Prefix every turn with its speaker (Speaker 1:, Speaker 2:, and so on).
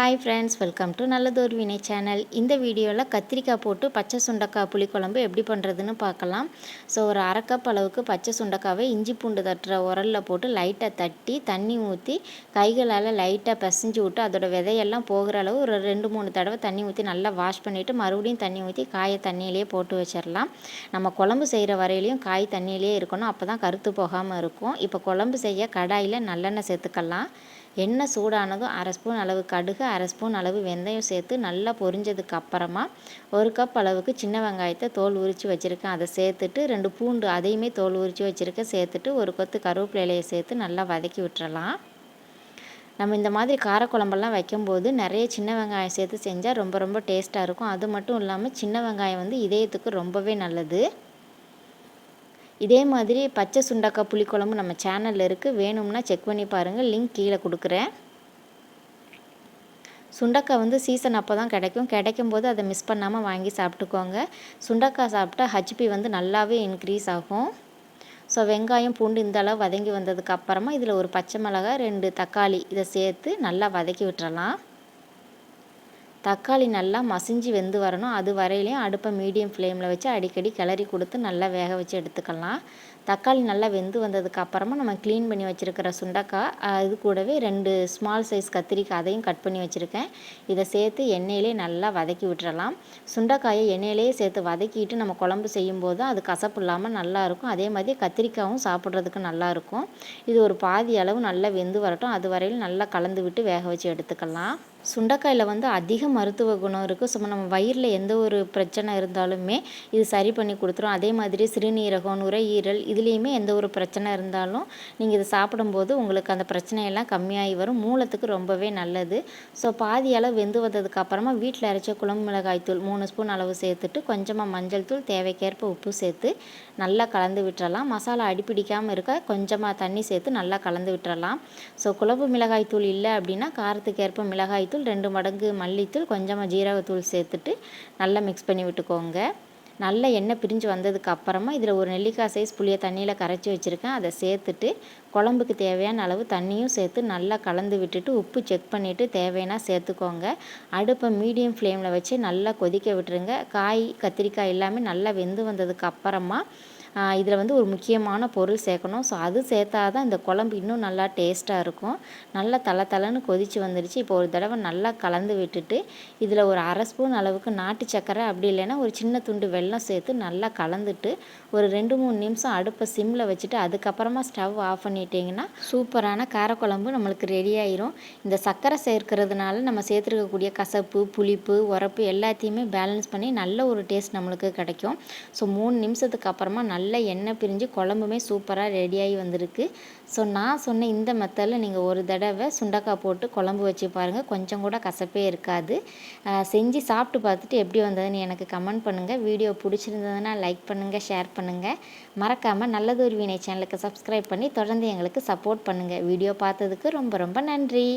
Speaker 1: Hi friends, welcome to நல்லதொர் வினை channel. இந்த வீடியோவில் கத்திரிக்காய் போட்டு பச்சை சுண்டைக்காய் புளிக்குழம்பு எப்படி பண்ணுறதுன்னு பார்க்கலாம். ஸோ ஒரு அரை கப் அளவுக்கு பச்சை சுண்டைக்காவை இஞ்சி பூண்டு தட்டுற உரலில் போட்டு லைட்டாக தட்டி தண்ணி ஊற்றி கைகளால் லைட்டாக பிசைஞ்சு விட்டு அதோட விதையெல்லாம் போகிற அளவு ஒரு 2-3 தடவை தண்ணி ஊற்றி நல்லா வாஷ் பண்ணிவிட்டு மறுபடியும் தண்ணி ஊற்றி காயை தண்ணியிலேயே போட்டு வச்சிடலாம். நம்ம குழம்பு செய்கிற வரையிலையும் காய் தண்ணியிலே இருக்கணும், அப்போ தான் கருத்து போகாமல் இருக்கும். இப்போ குழம்பு செய்ய கடாயில் நல்லெண்ணெய் சேர்த்துக்கலாம். எண்ணெய் சூடானதும் 1/2 ஸ்பூன் அளவு கடுகு, 1/2 ஸ்பூன் அளவு வெந்தயம் சேர்த்து நல்லா பொரிஞ்சதுக்கு அப்புறமா 1 கப் அளவுக்கு சின்ன வெங்காயத்தை தோல் உரித்து வச்சுருக்கேன், அதை சேர்த்துட்டு 2 பூண்டு அதையுமே தோல் உரித்து வச்சுருக்கேன் சேர்த்துட்டு ஒரு கொத்து கருவேப்பிலையை சேர்த்து நல்லா வதக்கி விட்டுறலாம். நம்ம இந்த மாதிரி காரக்குழம்பெல்லாம் வைக்கும்போது நிறைய சின்ன வெங்காயம் சேர்த்து செஞ்சால் ரொம்ப ரொம்ப டேஸ்ட்டாக இருக்கும். அது மட்டும் இல்லாமல் சின்ன வெங்காயம் இதயத்துக்கு ரொம்பவே நல்லது. இதே மாதிரி பச்சை சுண்டைக்காய் புளிக்குழம்பு நம்ம சேனலில் இருக்குது, வேணும்னா செக் பண்ணி பாருங்கள், லிங்க் கீழே கொடுக்குறேன். சுண்டைக்காய் சீசன் அப்போ தான் கிடைக்கும்போது அதை மிஸ் பண்ணாமல் வாங்கி சாப்பிட்டுக்கோங்க. சுண்டைக்காய் சாப்பிட்டா ஹச்பி நல்லாவே இன்க்ரீஸ் ஆகும். ஸோ வெங்காயம் பூண்டு இந்த அளவு வதங்கி வந்ததுக்கு அப்புறமா இதில் ஒரு பச்சை மிளகாய் 2 தக்காளி இதை சேர்த்து நல்லா வதக்கி விட்டுறலாம். தக்காளி நல்லா மசிஞ்சு வெந்து வரணும், அது வரையிலையும் அடுப்பை மீடியம் ஃப்ளேமில் வச்சு அடிக்கடி கிளறி கொடுத்து நல்லா வேக வச்சு எடுத்துக்கலாம். தக்காளி நல்லா வெந்து வந்ததுக்கு அப்புறமா நம்ம க்ளீன் பண்ணி வச்சுருக்கிற சுண்டைக்காய், இது கூடவே 2 ஸ்மால் சைஸ் கத்திரிக்காய் அதையும் கட் பண்ணி வச்சுருக்கேன், இதை சேர்த்து எண்ணெயிலே நல்லா வதக்கி விட்டுறலாம். சுண்டைக்காயை எண்ணெயிலே சேர்த்து வதக்கிட்டு நம்ம குழம்பு செய்யும்போது அது கசப்பு இல்லாமல் நல்லாயிருக்கும். அதே மாதிரி கத்திரிக்காயும் சாப்பிட்றதுக்கு நல்லாயிருக்கும். இது ஒரு பாதி அளவு நல்லா வெந்து வரட்டும், அது வரையிலும் நல்லா கலந்து விட்டு வேக வச்சு எடுத்துக்கலாம். சுண்டைக்காயில் அதிக மருத்துவ குணம் இருக்குது. ஸோ நம்ம வயிறில் எந்த ஒரு பிரச்சனை இருந்தாலுமே இது சரி பண்ணி கொடுத்துரும். அதே மாதிரி சிறுநீரகம், நுரையீரல் இதுலேயுமே எந்த ஒரு பிரச்சனை இருந்தாலும் நீங்கள் இதை சாப்பிடும்போது உங்களுக்கு அந்த பிரச்சனையெல்லாம் கம்மியாகி வரும். மூலத்துக்கு ரொம்பவே நல்லது. ஸோ பாதி அளவு வெந்து வந்ததுக்கு அப்புறமா வீட்டில் அரைச்ச குழம்பு மிளகாய் தூள் 3 ஸ்பூன் அளவு சேர்த்துட்டு கொஞ்சமாக மஞ்சள் தூள், தேவைக்கேற்ப உப்பு சேர்த்து நல்லா கலந்து விட்டுறலாம். மசாலா அடிப்பிடிக்காமல் இருக்க கொஞ்சமாக தண்ணி சேர்த்து நல்லா கலந்து விட்டுறலாம். ஸோ குழம்பு மிளகாய் தூள் இல்லை அப்படின்னா காரத்துக்கு ஏற்ப மிளகாய் 2 மடங்கு மல்லித்தூள், கொஞ்சமாக ஜீரகத்தூள் சேர்த்துட்டு நல்லா மிக்ஸ் பண்ணி விட்டுக்கோங்க. நல்ல எண்ணெய் பிரிஞ்சு வந்ததுக்கு அப்புறமா இதில் ஒரு நெல்லிக்காய் சைஸ் புளியை தண்ணியில் கரைச்சி வச்சுருக்கேன், அதை சேர்த்துட்டு குழம்புக்கு தேவையான அளவு தண்ணியும் சேர்த்து நல்லா கலந்து விட்டுட்டு உப்பு செக் பண்ணிவிட்டு தேவைன்னா சேர்த்துக்கோங்க. அடுப்பை மீடியம் ஃப்ளேமில் வச்சு நல்லா கொதிக்க விட்டுருங்க. காய் கத்திரிக்காய் எல்லாமே நல்லா வெந்து வந்ததுக்கு அப்புறமா இதில் ஒரு முக்கியமான பொருள் சேர்க்கணும். ஸோ அது சேர்த்தா தான் இந்த குழம்பு இன்னும் நல்லா டேஸ்ட்டாக இருக்கும். நல்லா தளன்னு கொதித்து வந்துடுச்சு. இப்போ ஒரு தடவை நல்லா கலந்து விட்டுட்டு இதில் ஒரு 1/2 ஸ்பூன் அளவுக்கு நாட்டு சர்க்கரை, அப்படி இல்லைன்னா ஒரு சின்ன துண்டு வெல்லம் சேர்த்து நல்லா கலந்துட்டு ஒரு 2-3 நிமிஷம் அடுப்பை சிம்மில் வச்சுட்டு அதுக்கப்புறமா ஸ்டவ் ஆஃப் பண்ணிட்டீங்கன்னா சூப்பரான காரக்குழம்பு நம்மளுக்கு ரெடி ஆயிரும். இந்த சர்க்கரை சேர்க்கறதுனால நம்ம சேர்த்துருக்கக்கூடிய கசப்பு, புளிப்பு, உரப்பு எல்லாத்தையுமே பேலன்ஸ் பண்ணி நல்ல ஒரு டேஸ்ட் நம்மளுக்கு கிடைக்கும். ஸோ 3 நிமிஷத்துக்கு அப்புறமா நல்ல எண்ணெய் பிரிஞ்சு குழம்புமே சூப்பராக ரெடியாகி வந்திருக்கு. ஸோ நான் சொன்ன இந்த மெத்தடில் நீங்கள் ஒரு தடவை சுண்டைக்காய் போட்டு குழம்பு வச்சு பாருங்கள், கொஞ்சம் கூட கசப்பே இருக்காது. செஞ்சு சாப்பிட்டு பார்த்துட்டு எப்படி வந்ததுன்னு எனக்கு கமெண்ட் பண்ணுங்கள். வீடியோ பிடிச்சிருந்ததுன்னா லைக் பண்ணுங்கள், ஷேர் பண்ணுங்கள். மறக்காமல் நல்லதொரு வினை சேனலுக்கு சப்ஸ்கிரைப் பண்ணி தொடர்ந்து எங்களுக்கு சப்போர்ட் பண்ணுங்கள். வீடியோ பார்த்ததுக்கு ரொம்ப ரொம்ப நன்றி.